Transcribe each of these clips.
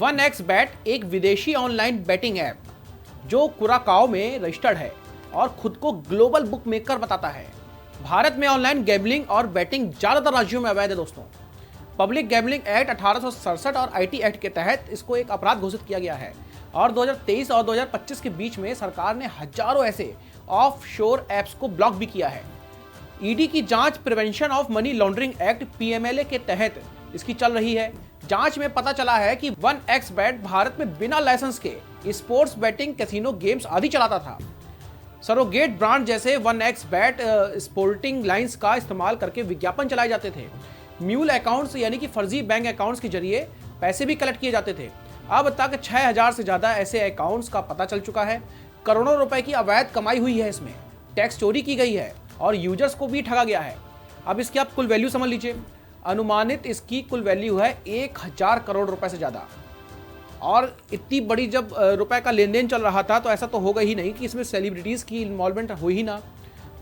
1xBet एक विदेशी online batting app जो कुराकाओ में रजिस्टर्ड है और खुद को ग्लोबल बुक मेकर बताता है। भारत में ऑनलाइन गैम्बलिंग और बैटिंग ज्यादातर राज्यों में अवैध है दोस्तों। पब्लिक गैम्बलिंग एक्ट 1867 और आईटी एक्ट के तहत इसको एक अपराध घोषित किया गया है और 2023 और 2025 के बीच में सरकार ने हजारों ऐसे ऑफ शोर ऐप्स को ब्लॉक भी किया है। ईडी की जांच prevention of money laundering act PMLA के तहत इसकी चल रही है। जांच में पता चला है कि 1xBet भारत में बिना लाइसेंस के स्पोर्ट्स बैटिंग, कैसीनो गेम्स आदि चलाता था। सरोगेट ब्रांड जैसे 1xBet स्पोर्टिंग लाइंस का इस्तेमाल करके विज्ञापन चलाए जाते थे। म्यूल अकाउंट्स यानी कि फर्जी बैंक अकाउंट्स के जरिए पैसे भी कलेक्ट किए जाते थे। अब तक 6000 से ज्यादा ऐसे अकाउंट्स का पता चल चुका है। करोड़ों रुपए की अवैध कमाई हुई है, इसमें टैक्स चोरी की गई है और यूजर्स को भी ठगा गया है। अब इसकी आप कुल वैल्यू समझ लीजिए। अनुमानित इसकी कुल वैल्यू है 1000 करोड़ रुपए से ज्यादा। और इतनी बड़ी जब रुपए का लेन देन चल रहा था तो ऐसा तो होगा ही नहीं कि इसमें सेलिब्रिटीज की इन्वॉल्वमेंट हो ही ना।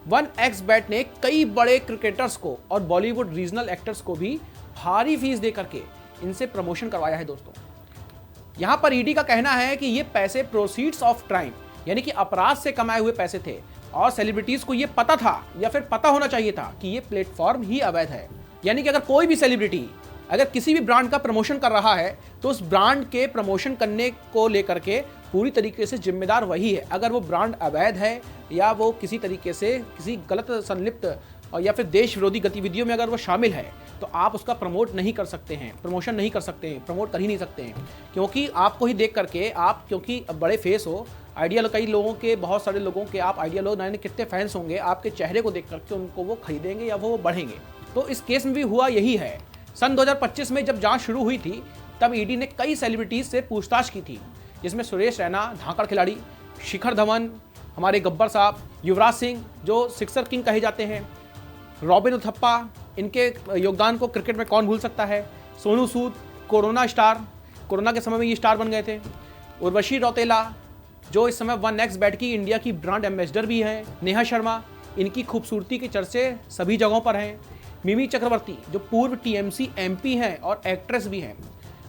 1xBet ने कई बड़े क्रिकेटर्स को और बॉलीवुड रीजनल एक्टर्स को भी भारी फीस दे करके इनसे प्रमोशन करवाया है दोस्तों। यहां पर ईडी का कहना है कि ये पैसे प्रोसीड्स ऑफ क्राइम यानी कि अपराध से कमाए हुए पैसे थे और सेलिब्रिटीज को ये पता था या फिर पता होना चाहिए था कि ये प्लेटफॉर्म ही अवैध है। यानी कि अगर कोई भी सेलिब्रिटी अगर किसी भी ब्रांड का प्रमोशन कर रहा है तो उस ब्रांड के प्रमोशन करने को लेकर के पूरी तरीके से जिम्मेदार वही है। अगर वो ब्रांड अवैध है या वो किसी तरीके से किसी गलत संलिप्त और या फिर देश विरोधी गतिविधियों में अगर वो शामिल है तो आप उसका प्रमोट नहीं कर सकते हैं, प्रमोशन नहीं कर सकते हैं, प्रमोट कर ही नहीं सकते हैं। क्योंकि आपको ही देख करके आप, क्योंकि बड़े फेस हो, आइडियल कई लोगों के, बहुत सारे लोगों के आप आइडियल हो, ना कितने फैंस होंगे, आपके चेहरे को देख करके उनको वो खरीदेंगे या वो बढ़ेंगे। तो इस केस में भी हुआ यही है। सन 2025 में जब जांच शुरू हुई थी तब ईडी ने कई सेलिब्रिटीज से पूछताछ की थी, जिसमें सुरेश रैना धाकड़ खिलाड़ी, शिखर धवन, हमारे गब्बर साहब, युवराज सिंह जो सिक्सर किंग कहे जाते हैं, रॉबिन उथप्पा, इनके योगदान को क्रिकेट में कौन भूल सकता है, Sonu Sood, corona star, corona के समय में ये स्टार बन गए थे, उर्वशी रौतेला जो इस समय 1xBet की इंडिया की ब्रांड एम्बेसडर भी हैं, नेहा शर्मा, इनकी खूबसूरती के चर्चे सभी जगहों पर हैं, मिमी चक्रवर्ती जो पूर्व टीएमसी एमपी हैं और एक्ट्रेस भी हैं,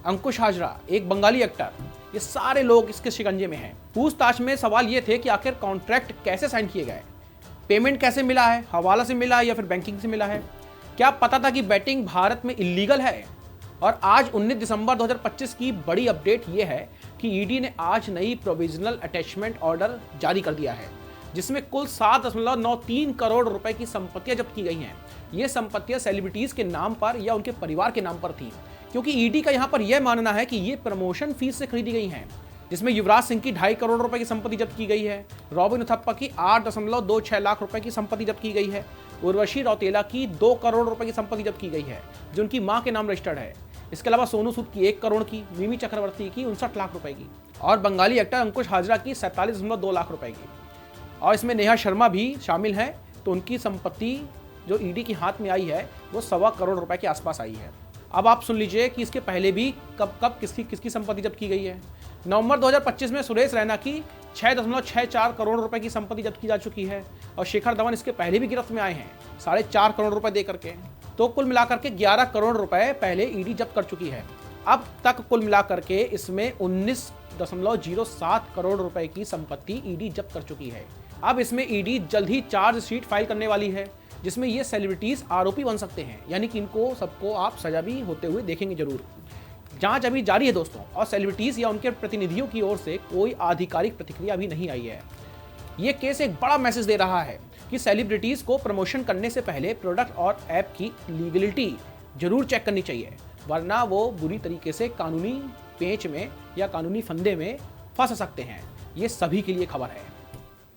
अंकुश हाजरा एक बंगाली एक्टर, ये सारे लोग इसके शिकंजे में हैं। पूछताछ में सवाल ये थे कि आखिर कॉन्ट्रैक्ट कैसे साइन किए गए, पेमेंट कैसे मिला है, हवाला से मिला है या फिर बैंकिंग से मिला है, क्या पता था कि बैटिंग भारत में इलीगल है। और आज 19 दिसंबर 2025 की बड़ी अपडेट ये है कि ईडी ने आज नई प्रोविजनल अटैचमेंट ऑर्डर जारी कर दिया है, जिसमें कुल 7.93 करोड़ रुपए की संपत्तियां जब्त की गई हैं। ये संपत्तियां सेलिब्रिटीज के नाम पर या उनके परिवार के नाम पर थी, क्योंकि ईडी का यहां पर यह मानना है कि ये प्रमोशन फीस से खरीदी गई हैं, जिसमें युवराज सिंह की 2.5 करोड़ रुपए की संपत्ति जब्त की गई है, रॉबिन उथप्पा की 8.26 लाख रुपए की संपत्ति जब्त की गई है, उर्वशी रौतेला की 2 करोड़ रुपए की संपत्ति जब्त की गई है जो उनकी मां के नाम रजिस्टर्ड है। इसके अलावा सोनू सूद की 1 करोड़ की, मिमी चक्रवर्ती की 59 लाख रुपए की और बंगाली एक्टर अंकुश हाजरा की 47.2 लाख रुपए की। और इसमें नेहा शर्मा भी शामिल है, तो उनकी संपत्ति जो ईडी के हाथ में आई है वो 1.25 करोड़ रुपए के आसपास आई है। अब आप सुन लीजिए कि इसके पहले भी कब किसकी संपत्ति जब्त की गई है। नवंबर 2025 में सुरेश रैना की 6.64 करोड़ रुपए की संपत्ति जब्त की जा चुकी है और शिखर धवन इसके पहले भी गिरफ्त में आए हैं 4.5 करोड़ रुपए दे करके। तो कुल मिलाकर के 11 करोड़ रुपए पहले ईडी जब्त कर चुकी है। अब तक कुल मिलाकर के इसमें 19.07 करोड़ रुपए की संपत्ति ईडी जब्त कर चुकी है। अब इसमें ईडी जल्द ही चार्जशीट फाइल करने वाली है, जिसमें ये सेलिब्रिटीज आरोपी बन सकते हैं, यानी कि इनको सबको आप सजा भी होते हुए देखेंगे जरूर। जांच अभी जारी है दोस्तों और सेलिब्रिटीज या उनके प्रतिनिधियों की ओर से कोई आधिकारिक प्रतिक्रिया अभी नहीं आई है। ये केस एक बड़ा मैसेज दे रहा है कि सेलिब्रिटीज को प्रमोशन करने से पहले प्रोडक्ट और ऐप की लीगलिटी जरूर चेक करनी चाहिए, वरना वो बुरी तरीके से कानूनी पेंच में या कानूनी फंदे में फंस सकते हैं। ये सभी के लिए खबर है।